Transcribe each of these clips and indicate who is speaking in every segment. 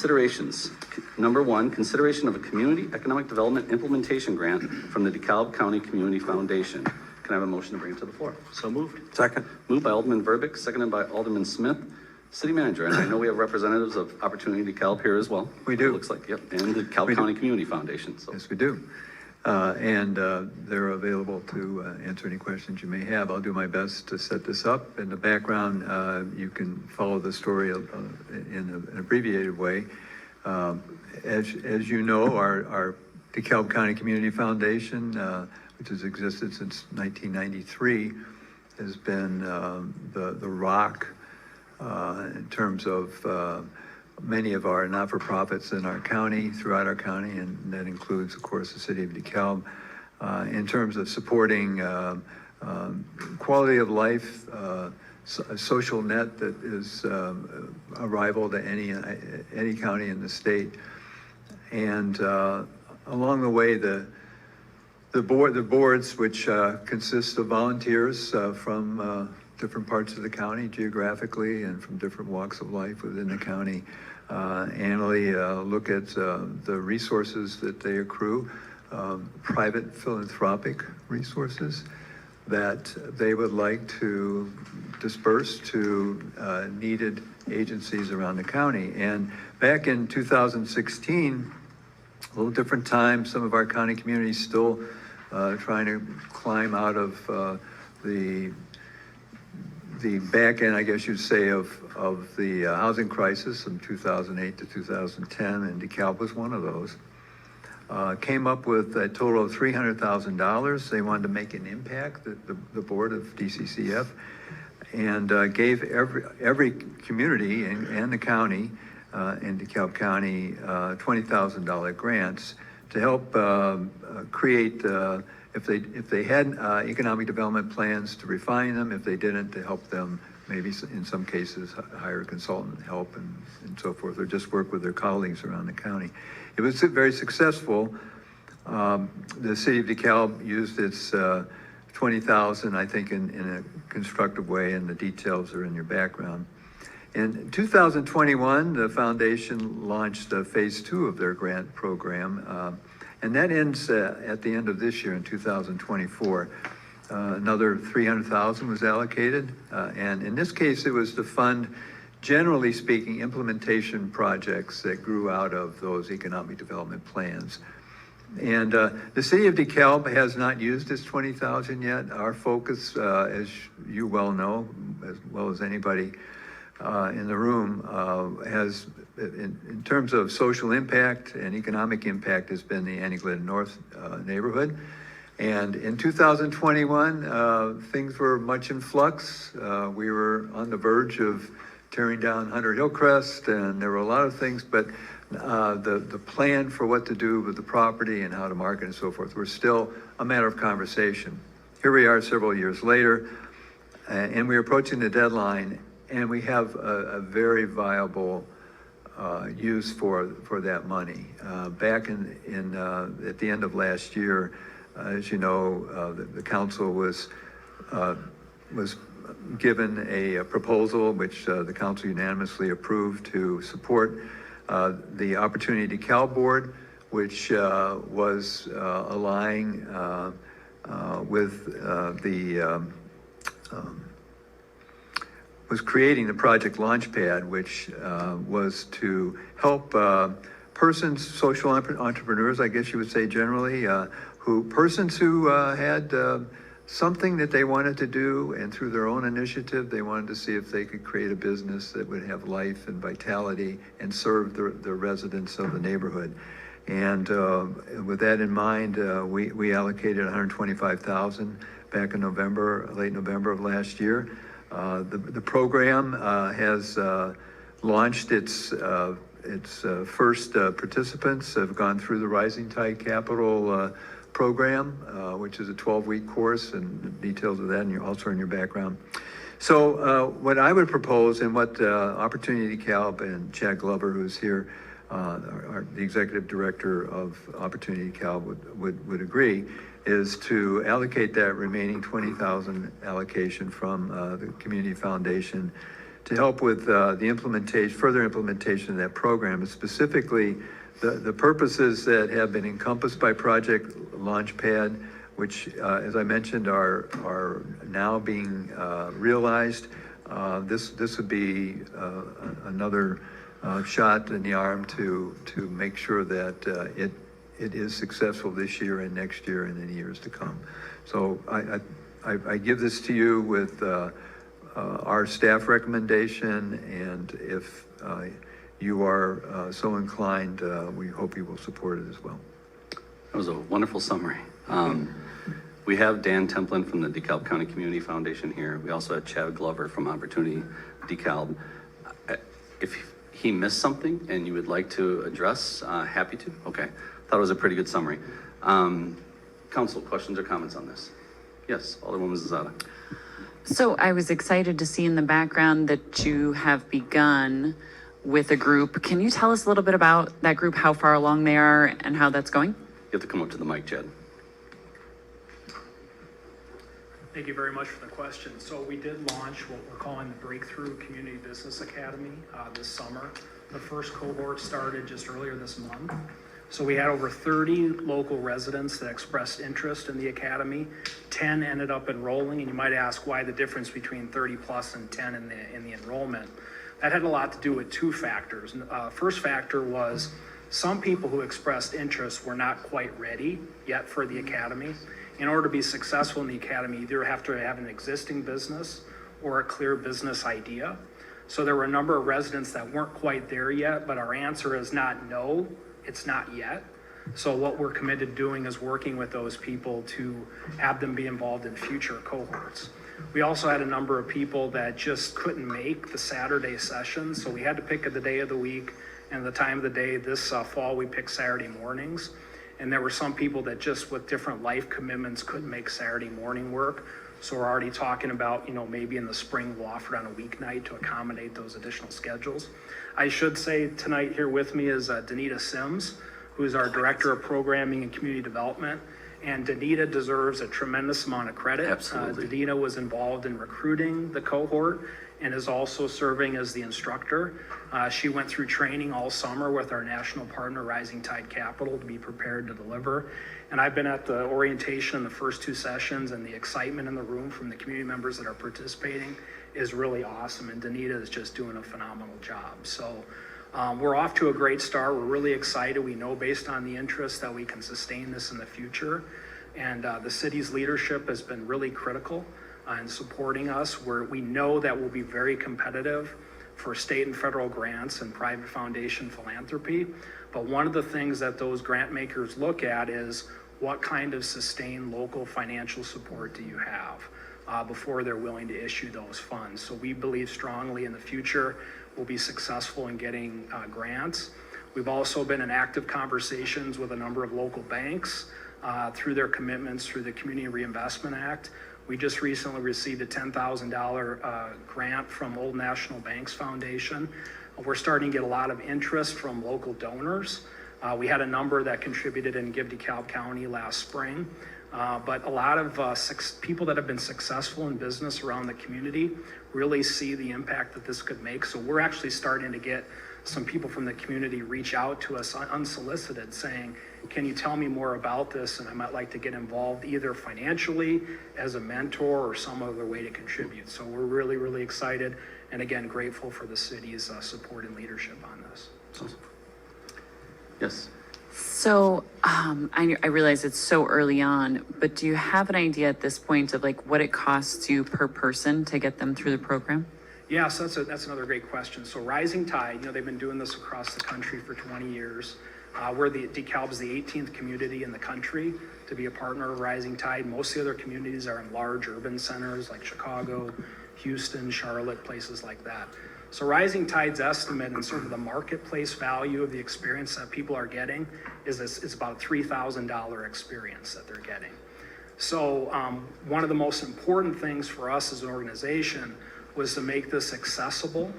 Speaker 1: Considerations. Number one, consideration of a community economic development implementation grant from the DeKalb County Community Foundation. Can I have a motion to bring it to the floor?
Speaker 2: So moved.
Speaker 3: Second.
Speaker 1: Moved by Alderman Verbeek, seconded by Alderman Smith. City Manager, and I know we have representatives of Opportunity DeKalb here as well.
Speaker 3: We do.
Speaker 1: It looks like, yep, and the DeKalb County Community Foundation. So.
Speaker 3: Yes, we do. They're available to answer any questions you may have. I'll do my best to set this up. In the background, you can follow the story in an abbreviated way. As you know, our DeKalb County Community Foundation, which has existed since 1993, has been the rock in terms of many of our not-for-profits in our county, throughout our county, and that includes, of course, the city of DeKalb, in terms of supporting quality of life, a social net that is a rival to any county in the state. And along the way, the boards, which consist of volunteers from different parts of the county geographically and from different walks of life within the county, annually look at the resources that they accrue, private philanthropic resources that they would like to disperse to needed agencies around the county. And back in 2016, a little different time, some of our county communities still trying to climb out of the back end, I guess you'd say, of the housing crisis from 2008 to 2010, and DeKalb was one of those. Came up with a total of $300,000. They wanted to make an impact, the board of DCCF, and gave every community and the county in DeKalb County $20,000 grants to help create if they had economic development plans, to refine them. If they didn't, to help them, maybe in some cases hire a consultant help and so forth, or just work with their colleagues around the county. It was very successful. The city of DeKalb used its $20,000, I think, in a constructive way, and the details are in your background. In 2021, the foundation launched phase 2 of their grant program, and that ends at the end of this year in 2024. Another $300,000 was allocated, and in this case, it was to fund, generally speaking, implementation projects that grew out of those economic development plans. And the city of DeKalb has not used its $20,000 yet. Our focus, as you well know, as well as anybody in the room, has, in terms of social impact and economic impact, has been the Annie-Glidden North neighborhood. And in 2021, things were much in flux. We were on the verge of tearing down Hunter Hillcrest, and there were a lot of things, but the plan for what to do with the property and how to market and so forth were still a matter of conversation. Here we are several years later, and we're approaching the deadline, and we have a very viable use for that money. Back at the end of last year, as you know, the council was given a proposal which the council unanimously approved to support the Opportunity DeKalb Board, which was aligning with was creating the Project Launchpad, which was to help persons, social entrepreneurs, I guess you would say generally, persons who had something that they wanted to do, and through their own initiative, they wanted to see if they could create a business that would have life and vitality and serve the residents of the neighborhood. And with that in mind, we allocated $125,000 back in late November of last year. The program has launched its first participants have gone through the Rising Tide Capital program, which is a 12-week course, and details of that and also in your background. So what I would propose, and what Opportunity DeKalb and Chad Glover, who's here, the executive director of Opportunity DeKalb, would agree, is to allocate that remaining $20,000 allocation from the Community Foundation to help with the implementation, further implementation of that program, and specifically the purposes that have been encompassed by Project Launchpad, which, as I mentioned, are now being realized. This would be another shot in the arm to make sure that it is successful this year and next year and in the years to come. So I give this to you with our staff recommendation, and if you are so inclined, we hope you will support it as well.
Speaker 1: That was a wonderful summary. We have Dan Templin from the DeKalb County Community Foundation here. We also had Chad Glover from Opportunity DeKalb. If he missed something and you would like to address, happy to. Okay, thought it was a pretty good summary. Council, questions or comments on this? Yes, Alderwoman Zazada.
Speaker 2: So I was excited to see in the background that you have begun with a group. Can you tell us a little bit about that group, how far along they are and how that's going?
Speaker 1: You have to come up to the mic, Chad.
Speaker 4: Thank you very much for the question. So we did launch what we're calling the Breakthrough Community Business Academy this summer. The first cohort started just earlier this month. So we had over 30 local residents that expressed interest in the academy. 10 ended up enrolling, and you might ask why the difference between 30 plus and 10 in the enrollment. That had a lot to do with two factors. First factor was some people who expressed interest were not quite ready yet for the academy. In order to be successful in the academy, you either have to have an existing business or a clear business idea. So there were a number of residents that weren't quite there yet, but our answer is not no, it's not yet. So what we're committed to doing is working with those people to have them be involved in future cohorts. We also had a number of people that just couldn't make the Saturday sessions, so we had to pick the day of the week and the time of the day. This fall, we picked Saturday mornings. And there were some people that just with different life commitments couldn't make Saturday morning work. So we're already talking about, maybe in the spring we'll offer it on a weeknight to accommodate those additional schedules. I should say tonight here with me is Danita Sims, who is our Director of Programming and Community Development. And Danita deserves a tremendous amount of credit.
Speaker 1: Absolutely.
Speaker 4: Danita was involved in recruiting the cohort and is also serving as the instructor. She went through training all summer with our national partner, Rising Tide Capital, to be prepared to deliver. And I've been at the orientation in the first two sessions, and the excitement in the room from the community members that are participating is really awesome. And Danita is just doing a phenomenal job. So we're off to a great start. We're really excited. We know based on the interest that we can sustain this in the future. And the city's leadership has been really critical in supporting us, where we know that we'll be very competitive for state and federal grants and private foundation philanthropy. But one of the things that those grant makers look at is what kind of sustained local financial support do you have before they're willing to issue those funds. So we believe strongly in the future we'll be successful in getting grants. We've also been in active conversations with a number of local banks through their commitments through the Community Reinvestment Act. We just recently received a $10,000 grant from Old National Banks Foundation. We're starting to get a lot of interest from local donors. We had a number that contributed in Give DeKalb County last spring, but a lot of people that have been successful in business around the community really see the impact that this could make. So we're actually starting to get some people from the community reach out to us unsolicited saying, can you tell me more about this? And I might like to get involved either financially as a mentor or some other way to contribute. So we're really, really excited. And again, grateful for the city's support and leadership on this.
Speaker 1: Awesome. Yes.
Speaker 2: So I realize it's so early on, but do you have an idea at this point of like what it costs you per person to get them through the program?
Speaker 4: Yeah, so that's another great question. So Rising Tide, they've been doing this across the country for 20 years. DeKalb is the 18th community in the country to be a partner of Rising Tide. Most of the other communities are in large urban centers like Chicago, Houston, Charlotte, places like that. So Rising Tide's estimate and sort of the marketplace value of the experience that people are getting is about a $3,000 experience that they're getting. So one of the most important things for us as an organization was to make this accessible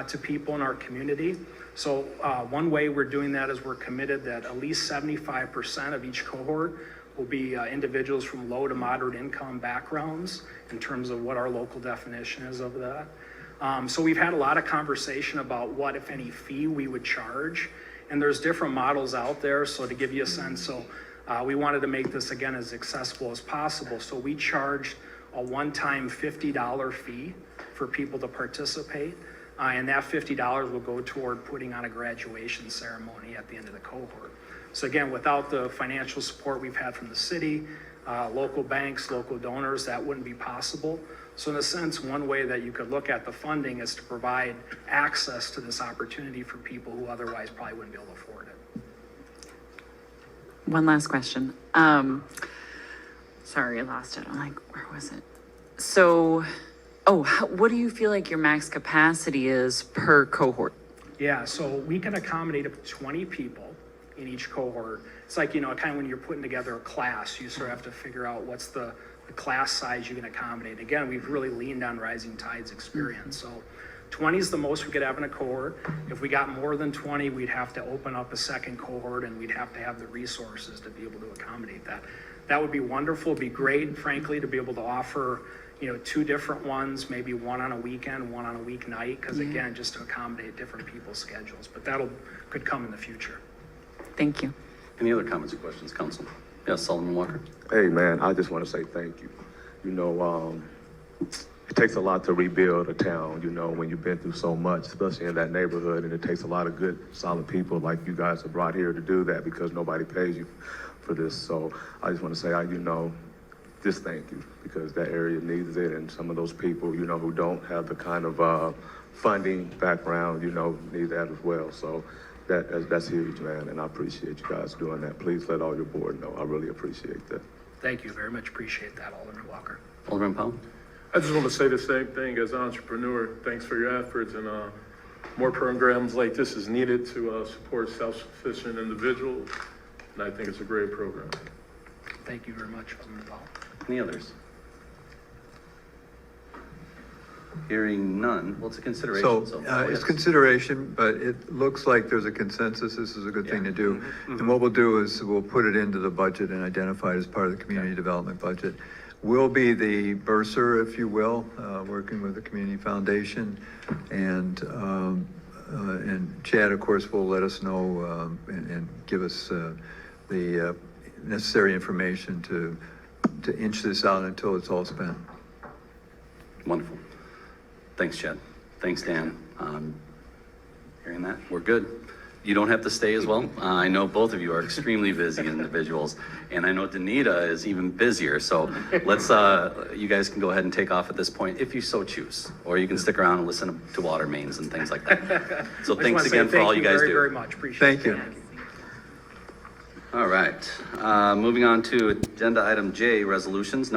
Speaker 4: to people in our community. So one way we're doing that is we're committed that at least 75% of each cohort will be individuals from low to moderate income backgrounds in terms of what our local definition is of that. So we've had a lot of conversation about what, if any, fee we would charge. And there's different models out there, so to give you a sense, so we wanted to make this, again, as accessible as possible. So we charged a one-time $50 fee for people to participate. And that $50 will go toward putting on a graduation ceremony at the end of the cohort. So again, without the financial support we've had from the city, local banks, local donors, that wouldn't be possible. So in a sense, one way that you could look at the funding is to provide access to this opportunity for people who otherwise probably wouldn't be able to afford it.
Speaker 2: One last question. Sorry, I lost it. I'm like, where was it? So, what do you feel like your max capacity is per cohort?
Speaker 4: Yeah, so we can accommodate up to 20 people in each cohort. It's like, kind of when you're putting together a class, you sort of have to figure out what's the class size you can accommodate. Again, we've really leaned on Rising Tide's experience. So 20 is the most we could have in a cohort. If we got more than 20, we'd have to open up a second cohort and we'd have to have the resources to be able to accommodate that. That would be wonderful. It'd be great, frankly, to be able to offer, 2 different ones, maybe one on a weekend, one on a weeknight, because again, just to accommodate different people's schedules. But could come in the future.
Speaker 2: Thank you.
Speaker 1: Any other comments or questions, council? Yes, Solomon Walker.
Speaker 5: Hey, man, I just want to say thank you. It takes a lot to rebuild a town, when you've been through so much, especially in that neighborhood, and it takes a lot of good, solid people like you guys have brought here to do that because nobody pays you for this. So I just want to say, just thank you, because that area needs it, and some of those people, who don't have the kind of funding background, need that as well. So that's huge, man, and I appreciate you guys doing that. Please let all your board know. I really appreciate that.
Speaker 4: Thank you very much. Appreciate that, Alderman Walker.
Speaker 1: Alderman Powell.
Speaker 6: I just want to say the same thing as an entrepreneur. Thanks for your efforts, and more programs like this is needed to support self-sufficient individuals, and I think it's a great program.
Speaker 4: Thank you very much, Alderman Powell.
Speaker 1: Any others? Hearing none, well, it's a consideration.
Speaker 3: So
Speaker 1: yes.
Speaker 3: it's consideration, but it looks like there's a consensus. This is a good thing to do. And what we'll do is we'll put it into the budget and identify it as part of the community development budget. We'll be the bursar, if you will, working with the Community Foundation. And Chad, of course, will let us know and give us the necessary information to inch this out until it's all spent.
Speaker 1: Wonderful. Thanks, Chad. Thanks, Dan. Hearing that, we're good. You don't have to stay as well. I know both of you are extremely busy individuals, and I know Danita is even busier. So let's, you guys can go ahead and take off at this point if you so choose, or you can stick around and listen to water mains and things like that. So thanks again for all you guys do.
Speaker 4: Thank you very much. Appreciate it.
Speaker 3: Thank you.
Speaker 1: All right. Moving on to agenda item J, resolutions.